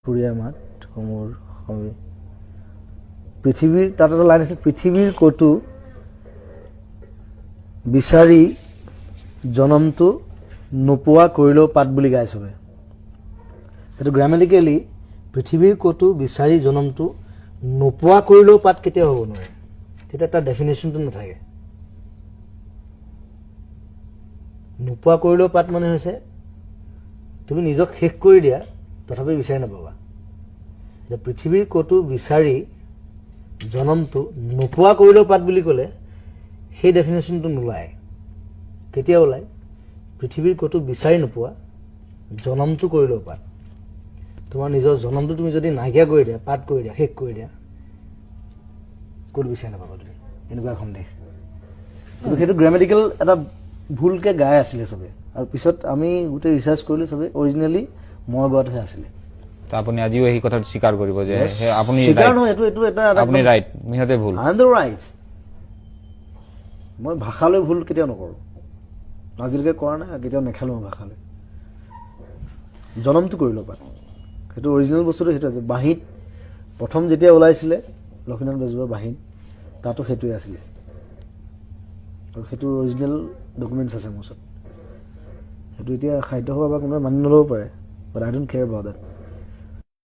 পুৰীয়া মাত মোৰ পৃথিৱীৰ তাত এটা লাইন আছিল পৃথিৱীৰ ক'তো বিচাৰি জনমটো নোপোৱা কৰিলেও পাত বুলি গাই চবে সেইটো গ্ৰামেটিকেলি পৃথিৱীৰ ক'তো বিচাৰি জনমটো নোপোৱা কৰিলেও পাত কেতিয়াও হ'ব নোৱাৰে তেতিয়া তাৰ ডেফিনেশ্যনটো নাথাকে নোপোৱা কৰিলেও পাত মানে হৈছে তুমি নিজক শেষ কৰি দিয়া তথাপি বিচাৰি নাপাবা যে পৃথিৱীৰ ক'তো বিচাৰি জনমটো নোপোৱা কৰিলেও পাত বুলি ক'লে সেই ডেফিনেশ্যনটো নোলায় কেতিয়া ওলায় পৃথিৱীৰ ক'তো বিচাৰি নোপোৱা জনমটো কৰিলেও পাত তোমাৰ নিজৰ জনমটো তুমি যদি নাইকিয়া কৰি দিয়া পাত কৰি দিয়া শেষ কৰি দিয়া ক'ত বিচাৰি নাপাবা তুমি এনেকুৱা এখন দেশ কিন্তু সেইটো গ্ৰামেটিকেল এটা ভুলকে গাই আছিলে চবে আৰু পিছত আমি গোটেই ৰিচাৰ্চ কৰিলো চবে অৰিজিনেলি মই গোৱাটোহে আছিলে তো আপুনি আজিও এই কথাটো স্বীকাৰ কৰিব যে আপুনি স্বীকাৰ নহয় এইটো এটা আপুনি ৰাইট মিহতে ভুল আই এম দ্য ৰাইট মই ভাষালৈ ভুল কেতিয়াও নকৰোঁ আজিলৈকে কৰা নাই কেতিয়াও নেখেলোঁ মই ভাষালৈ জনমটো কৰি ল'বা সেইটো অৰিজিনেল বস্তুটো সেইটো আছে বাঁহীত প্ৰথম যেতিয়া ওলাইছিলে লক্ষ্মীনাথ বেজবৰুৱাৰ বাঁহীত তাতো সেইটোৱে আছিলে আৰু সেইটো অৰিজিনেল ডকুমেণ্টছ আছে মোৰ ওচৰত সেইটো এতিয়া সাহিত্য সভা বা কোনোবাই মানি নল'ব পাৰে বাট আই ডোণ্ট কেয়াৰ এবাউট দেট